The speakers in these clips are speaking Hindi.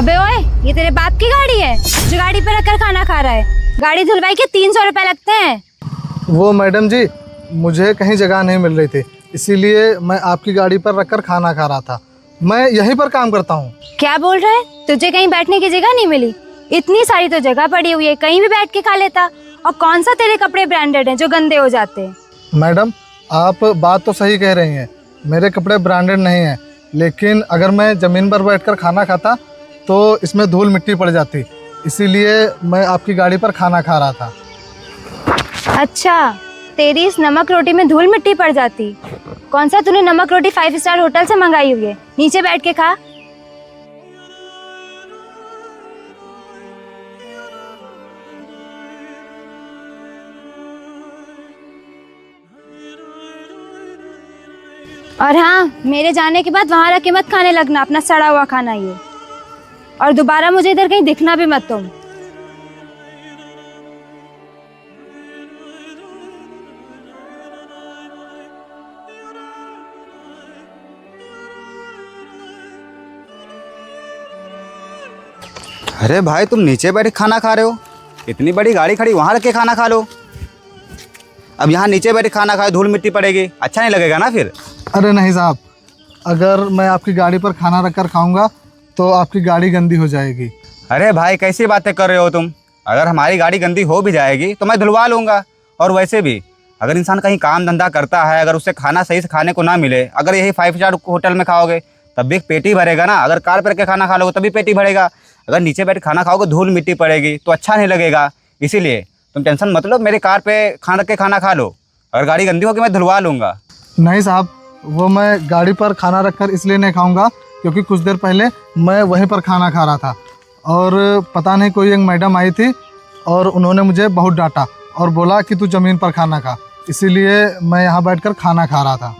अबे ओए, ये तेरे बाप की गाड़ी है जो गाड़ी पे रखकर खाना खा रहा है? गाड़ी धुलवाई के 300 रुपए लगते हैं। वो मैडम जी, मुझे कहीं जगह नहीं मिल रही थी, इसीलिए मैं आपकी गाड़ी पर रखकर खाना खा रहा था। मैं यहीं पर काम करता हूँ। क्या बोल रहा है? तुझे कहीं बैठने की जगह नहीं मिली? इतनी सारी तो जगह पड़ी हुई है, कहीं भी बैठ के खा लेता। और कौन सा तेरे कपड़े ब्रांडेड हैं जो गंदे हो जाते हैं? मैडम, आप बात तो सही कह रही हैं, मेरे कपड़े ब्रांडेड नहीं हैं, लेकिन अगर मैं ज़मीन पर बैठकर खाना खाता तो इसमें धूल मिट्टी पड़ जाती, इसीलिए मैं आपकी गाड़ी पर खाना खा रहा था। अच्छा, तेरी इस नमक रोटी में धूल मिट्टी पड़ जाती? कौन सा तूने नमक रोटी 5 स्टार होटल से मंगाई हुई है? नीचे बैठ के खा। और हाँ, मेरे जाने के बाद वहां रख के मत खाने लगना अपना सड़ा हुआ खाना ये। और दोबारा मुझे इधर कहीं दिखना भी मत तुम। अरे भाई, तुम नीचे बैठ के खाना खा रहे हो? इतनी बड़ी गाड़ी खड़ी, वहाँ रख के खाना खा लो। अब यहाँ नीचे बैठ के खाना खाए, धूल मिट्टी पड़ेगी, अच्छा नहीं लगेगा ना फिर। अरे नहीं साहब, अगर मैं आपकी गाड़ी पर खाना रखकर खाऊंगा तो आपकी गाड़ी गंदी हो जाएगी। अरे भाई, कैसी बातें कर रहे हो तुम? अगर हमारी गाड़ी गंदी हो भी जाएगी तो मैं धुलवा लूँगा। और वैसे भी अगर इंसान कहीं काम धंधा करता है, अगर उससे खाना सही से खाने को ना मिले, अगर यही 5 स्टार होटल में खाओगे तब भी पेट ही भरेगा ना। अगर कार पर के खाना खा लोगे तभी पेट ही भरेगा। अगर नीचे बैठ खाना खाओगे धूल मिट्टी पड़ेगी तो अच्छा नहीं लगेगा। इसीलिए तुम टेंशन मत लो, मेरे कार पे खाना रख के खाना खा लो। अगर गाड़ी गंदी होगी मैं धुलवा लूँगा। नहीं साहब, वो मैं गाड़ी पर खाना रखकर इसलिए नहीं खाऊंगा क्योंकि कुछ देर पहले मैं वहीं पर खाना खा रहा था और पता नहीं कोई एक मैडम आई थी और उन्होंने मुझे बहुत डांटा और बोला कि तू ज़मीन पर खाना खा, इसीलिए मैं यहाँ बैठकर खाना खा रहा था।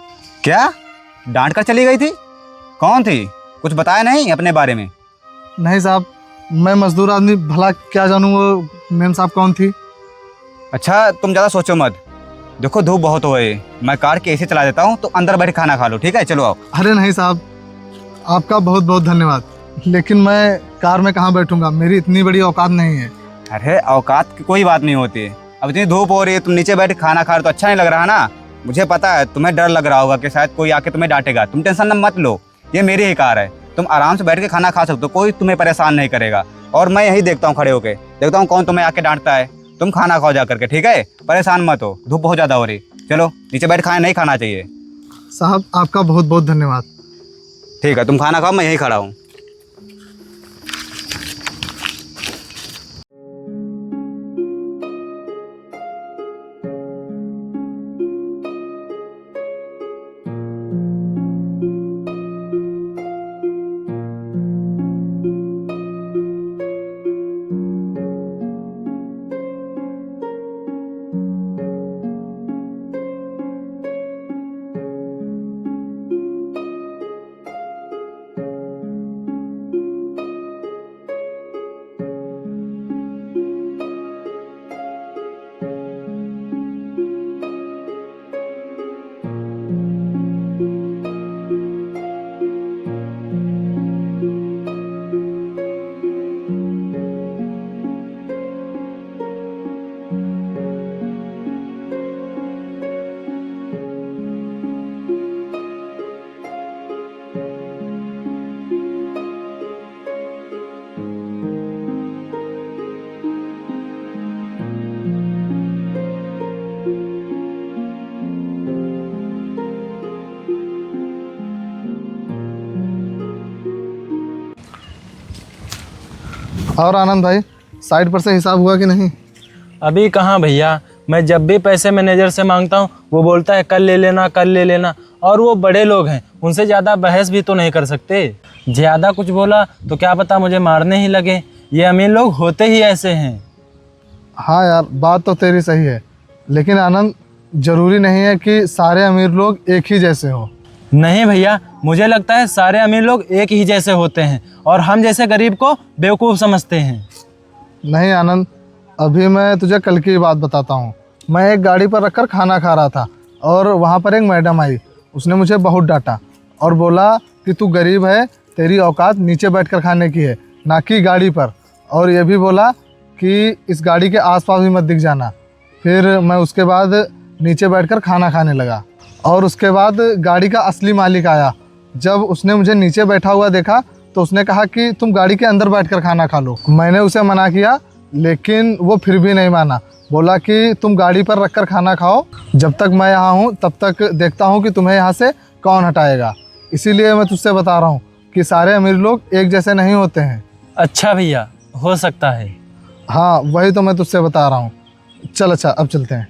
क्या डांट कर चली गई थी? कौन थी? कुछ बताया नहीं अपने बारे में? नहीं साहब, मैं मजदूर आदमी, भला क्या जानूँ वो मैम साहब कौन थी। अच्छा, तुम ज़्यादा सोचो मत। देखो धूप बहुत हो रही है, मैं कार के एसी चला देता हूँ तो अंदर बैठ खाना खा लो, ठीक है? चलो आओ। अरे नहीं साहब, आपका बहुत बहुत धन्यवाद, लेकिन मैं कार में कहाँ बैठूंगा, मेरी इतनी बड़ी औकात नहीं है। अरे औकात की कोई बात नहीं होती। अब इतनी धूप हो रही है, तुम नीचे बैठ खाना खा रहे हो तो अच्छा नहीं लग रहा ना। मुझे पता है तुम्हें डर लग रहा होगा कि शायद कोई आके तुम्हें डांटेगा। तुम टेंशन मत लो, ये मेरी ही कार है, तुम आराम से बैठ के खाना खा सकते हो, कोई तुम्हें परेशान नहीं करेगा। और मैं यही देखता हूँ खड़े होके, देखता हूँ कौन तुम्हें आके डांटता है। तुम खाना खाओ जा करके, ठीक है? परेशान मत हो, धूप बहुत ज़्यादा हो रही। चलो नीचे बैठ खाना नहीं खाना चाहिए। साहब आपका बहुत बहुत धन्यवाद। ठीक है, तुम खाना खाओ, मैं यहीं खड़ा हूँ। और आनंद भाई, साइड पर से हिसाब हुआ कि नहीं? अभी कहाँ भैया, मैं जब भी पैसे मैनेजर से मांगता हूँ वो बोलता है कल ले लेना, कल ले लेना। और वो बड़े लोग हैं, उनसे ज़्यादा बहस भी तो नहीं कर सकते। ज़्यादा कुछ बोला तो क्या पता मुझे मारने ही लगे। ये अमीर लोग होते ही ऐसे हैं। हाँ यार, बात तो तेरी सही है, लेकिन आनंद, ज़रूरी नहीं है कि सारे अमीर लोग एक ही जैसे हो। नहीं भैया, मुझे लगता है सारे अमीर लोग एक ही जैसे होते हैं और हम जैसे गरीब को बेवकूफ़ समझते हैं। नहीं आनंद, अभी मैं तुझे कल की बात बताता हूँ। मैं एक गाड़ी पर रखकर खाना खा रहा था और वहाँ पर एक मैडम आई, उसने मुझे बहुत डांटा और बोला कि तू गरीब है, तेरी औकात नीचे बैठकर खाने की है, ना कि गाड़ी पर। और ये भी बोला कि इस गाड़ी के आसपास भी मत दिख जाना। फिर मैं उसके बाद नीचे बैठकर खाना खाने लगा और उसके बाद गाड़ी का असली मालिक आया। जब उसने मुझे नीचे बैठा हुआ देखा तो उसने कहा कि तुम गाड़ी के अंदर बैठकर खाना खा लो। मैंने उसे मना किया लेकिन वो फिर भी नहीं माना। बोला कि तुम गाड़ी पर रखकर खाना खाओ, जब तक मैं यहाँ हूँ तब तक देखता हूँ कि तुम्हें यहाँ से कौन हटाएगा। इसीलिए मैं तुझसे बता रहा हूँ कि सारे अमीर लोग एक जैसे नहीं होते हैं। अच्छा भैया, हो सकता है। हाँ वही तो मैं तुझसे बता रहा हूँ। चल अच्छा अब चलते हैं।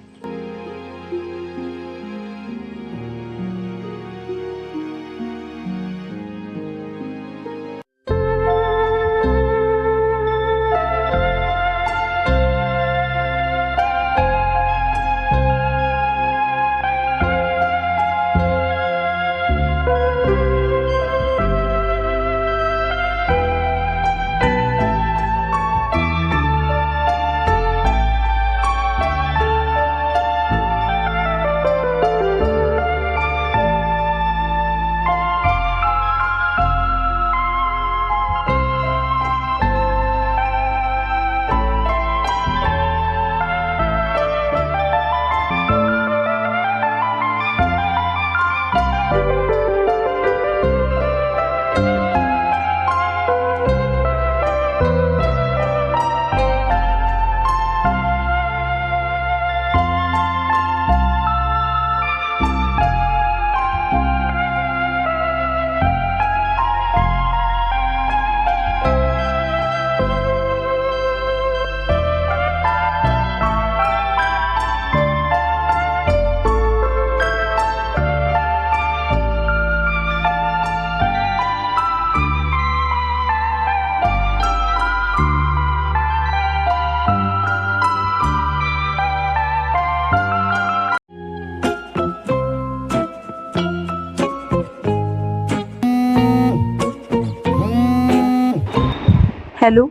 हेलो,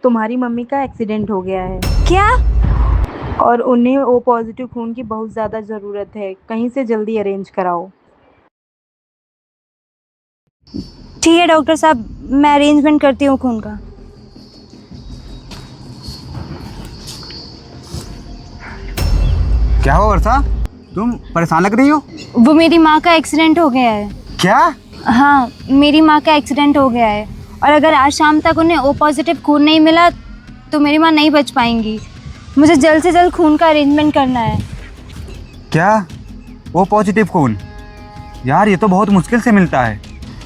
तुम्हारी मम्मी का एक्सीडेंट हो गया है क्या? और उन्हें ओ पॉजिटिव खून की बहुत ज़्यादा ज़रूरत है। कहीं से जल्दी अरेंज कराओ। ठीक है डॉक्टर साहब, मैं अरेंजमेंट करती हूँ खून का। क्या हुआ वर्षा, तुम परेशान लग रही हो? वो मेरी माँ का एक्सीडेंट हो गया है। क्या? हाँ, मेरी माँ का एक्सीडेंट हो गया है और अगर आज शाम तक उन्हें ओ पॉजिटिव खून नहीं मिला तो मेरी माँ नहीं बच पाएंगी। मुझे जल्द से जल्द खून का अरेंजमेंट करना है। क्या? ओ पॉजिटिव खून? यार ये तो बहुत मुश्किल से मिलता है।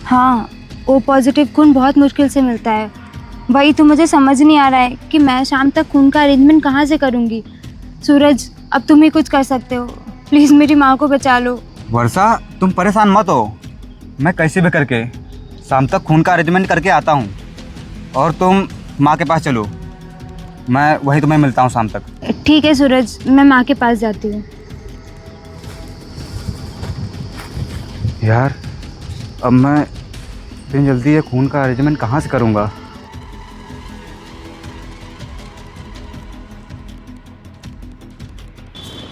हाँ, ओ पॉजिटिव खून बहुत मुश्किल से मिलता है। वही तो मुझे समझ नहीं आ रहा है कि मैं शाम तक खून का अरेंजमेंट कहाँ से करूँगी। सूरज, अब तुम ही कुछ कर सकते हो। प्लीज़ मेरी माँ को बचा लो। वर्षा तुम परेशान मत हो, मैं कैसे भी करके शाम तक खून का अरेंजमेंट करके आता हूँ और तुम माँ के पास चलो, मैं वही तुम्हें मिलता हूँ शाम तक। ठीक है सूरज, मैं माँ के पास जाती हूँ। यार अब मैं इतनी जल्दी ये खून का अरेंजमेंट कहाँ से करूँगा?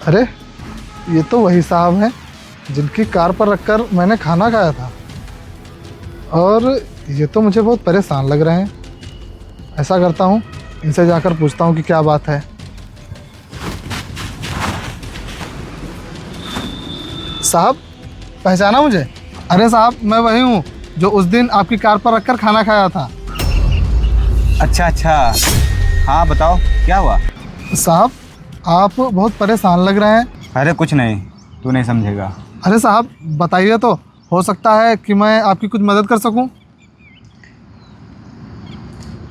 अरे ये तो वही साहब हैं जिनकी कार पर रखकर मैंने खाना खाया था और ये तो मुझे बहुत परेशान लग रहे हैं। ऐसा करता हूँ, इनसे जाकर पूछता हूँ कि क्या बात है। साहब, पहचाना मुझे? अरे साहब, मैं वही हूँ जो उस दिन आपकी कार पर रखकर खाना खाया था। अच्छा अच्छा, हाँ बताओ क्या हुआ? साहब, आप बहुत परेशान लग रहे हैं। अरे कुछ नहीं, तू नहीं समझेगा। अरे साहब बताइए तो, हो सकता है कि मैं आपकी कुछ मदद कर सकूं।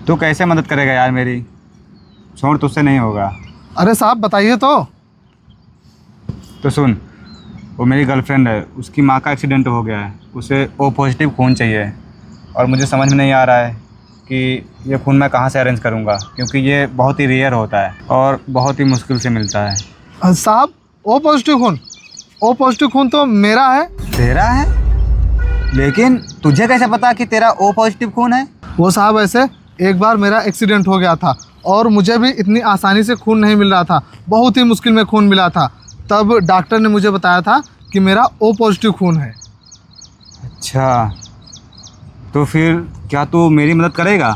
तू कैसे मदद करेगा यार मेरी? छोड़, तुझसे नहीं होगा। अरे साहब बताइए तो। तो सुन, वो मेरी गर्लफ्रेंड है, उसकी माँ का एक्सीडेंट हो गया है, उसे ओ पॉजिटिव खून चाहिए और मुझे समझ में नहीं आ रहा है कि ये खून मैं कहाँ से अरेंज करूँगा, क्योंकि ये बहुत ही रेयर होता है और बहुत ही मुश्किल से मिलता है। साहब, ओ पॉजिटिव खून? ओ पॉजिटिव खून तो मेरा है। तेरा है? लेकिन तुझे कैसे पता कि तेरा ओ पॉजिटिव खून है? वो साहब ऐसे एक बार मेरा एक्सीडेंट हो गया था और मुझे भी इतनी आसानी से खून नहीं मिल रहा था, बहुत ही मुश्किल में खून मिला था। तब डॉक्टर ने मुझे बताया था कि मेरा ओ पॉजिटिव खून है। अच्छा, तो फिर क्या तू मेरी मदद करेगा?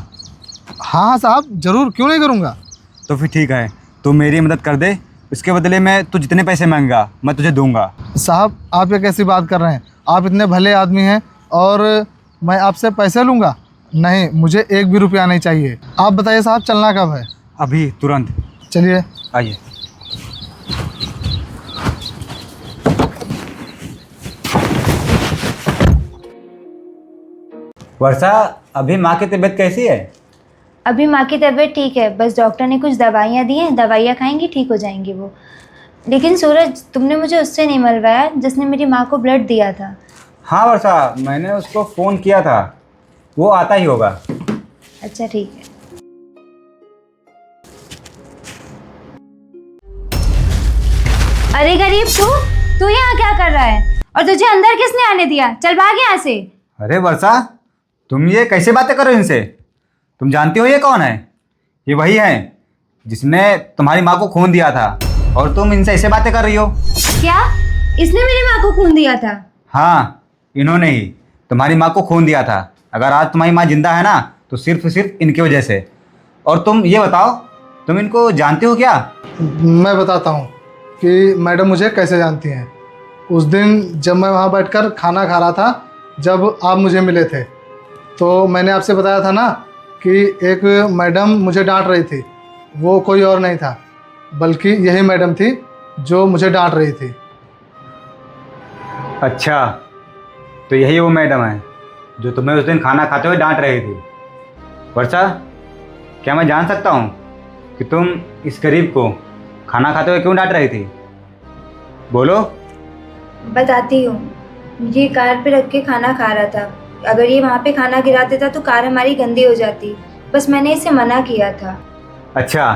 हाँ हाँ साहब, ज़रूर, क्यों नहीं करूँगा। तो फिर ठीक है, तू मेरी मदद कर दे, इसके बदले में तू जितने पैसे मांगेगा मैं तुझे दूंगा। साहब आप ये कैसी बात कर रहे हैं? आप इतने भले आदमी हैं और मैं आपसे पैसे लूँगा? नहीं, मुझे एक भी रुपया नहीं चाहिए। आप बताइए साहब, चलना कब है? अभी तुरंत। चलिए। आइए। वर्षा, अभी माँ की तबीयत कैसी है? अभी माँ की तबीयत ठीक है, बस डॉक्टर ने कुछ दवाइयाँ दी हैं, दवाइयाँ खाएंगी ठीक हो जाएंगी वो। लेकिन सूरज, तुमने मुझे उससे नहीं मिलवाया जिसने मेरी माँ को ब्लड दिया था। हाँ वर्षा, मैंने उसको फ़ोन किया था, वो आता ही होगा। अच्छा ठीक है। अरे गरीब, तू यहाँ क्या कर रहा है? और तुझे अंदर किसने आने दिया? चल भाग यहाँ से। अरे वर्षा, तुम ये कैसे बातें कर रहे हो इनसे? तुम जानती हो ये कौन है? ये वही है जिसने तुम्हारी माँ को खून दिया था, और तुम इनसे ऐसे बातें कर रही हो। क्या? इसने मेरी माँ को खून दिया था? हाँ, इन्होंने ही तुम्हारी माँ को खून दिया था। अगर आज तुम्हारी माँ जिंदा है ना, तो सिर्फ इनकी वजह से। और तुम ये बताओ, तुम इनको जानते हो क्या? मैं बताता हूँ कि मैडम मुझे कैसे जानती हैं। उस दिन जब मैं वहाँ बैठकर खाना खा रहा था, जब आप मुझे मिले थे, तो मैंने आपसे बताया था ना कि एक मैडम मुझे डांट रही थी। वो कोई और नहीं था, बल्कि यही मैडम थी जो मुझे डांट रही थी। अच्छा, तो यही वो मैडम है जो तुम्हें उस दिन खाना खाते हुए डांट रही थी। वर्षा, क्या मैं जान सकता हूँ कि तुम इस गरीब को खाना खाते हुए क्यों डांट रही थी? बोलो। बताती हूँ। ये कार पे रख के खाना खा रहा था। अगर ये वहाँ पे खाना गिरा देता तो कार हमारी गंदी हो जाती। बस मैंने इसे मना किया था। अच्छा,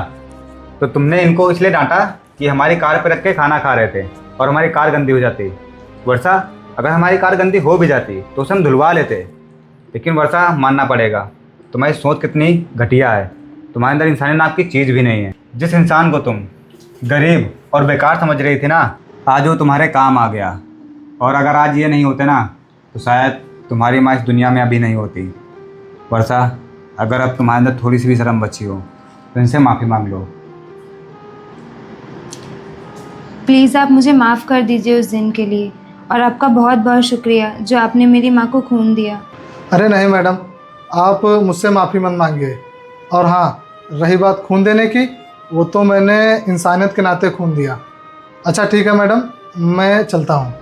तो तुमने इनको इसलिए डांटा कि हमारी कार पर रख के खाना खा रहे थे और हमारी कार गंदी हो जाती। वर्षा, अगर हमारी कार गंदी हो भी जाती तो उसे हम धुलवा लेते। लेकिन वर्षा, मानना पड़ेगा, तुम्हारी सोच कितनी घटिया है। तुम्हारे अंदर इंसानियत नाम की चीज़ भी नहीं है। जिस इंसान को तुम गरीब और बेकार समझ रही थी ना, आज वो तुम्हारे काम आ गया। और अगर आज ये नहीं होते ना, तो शायद तुम्हारी माँ इस दुनिया में अभी नहीं होती। वर्षा, अगर अब तुम्हारे अंदर थोड़ी सी भी शर्म बची हो तो इनसे माफ़ी मांग लो। प्लीज़ आप मुझे माफ़ कर दीजिए उस दिन के लिए। और आपका बहुत बहुत शुक्रिया जो आपने मेरी माँ को खून दिया। अरे नहीं मैडम, आप मुझसे माफ़ी मत मांगिए। और हाँ, रही बात खून देने की, वो तो मैंने इंसानियत के नाते खून दिया। अच्छा ठीक है मैडम, मैं चलता हूँ।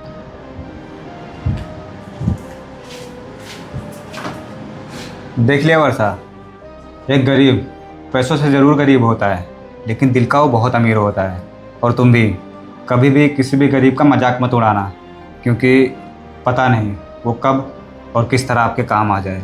देख लिया वर्षा, एक गरीब पैसों से ज़रूर गरीब होता है, लेकिन दिल का वो बहुत अमीर होता है। और तुम भी कभी भी किसी भी गरीब का मजाक मत उड़ाना, क्योंकि पता नहीं वो कब और किस तरह आपके काम आ जाए।